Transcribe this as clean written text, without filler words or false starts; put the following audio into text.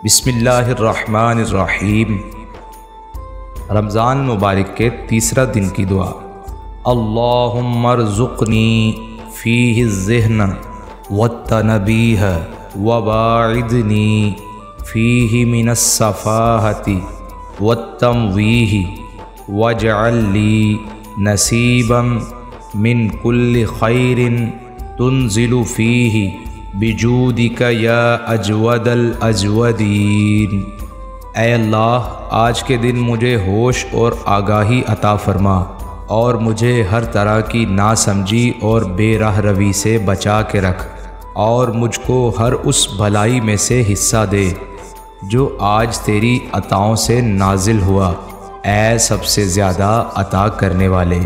बिस्मिल्लाहिर्रहमानिर्रहीम। रमज़ान मुबारक के तीसरा दिन की दुआ। अल्लाहुम्मरज़ुक़नी फ़ीहि ज़िह्न वत्तनबीह वबाइदनी फ़ीहि मिनस्सफ़ाहति वत्तमवीहि वजअल्ली नसीबम मिन कुल्लि खैरिन तुनज़िलु फ़ीहि बिजूदिका या अजवदल अजवदीन। ऐ अल्लाह, आज के दिन मुझे होश और आगाही अता फरमा और मुझे हर तरह की नासमझी और बेराह रवी से बचा के रख और मुझको हर उस भलाई में से हिस्सा दे जो आज तेरी अताओं से नाजिल हुआ। ऐ सबसे ज़्यादा अता करने वाले।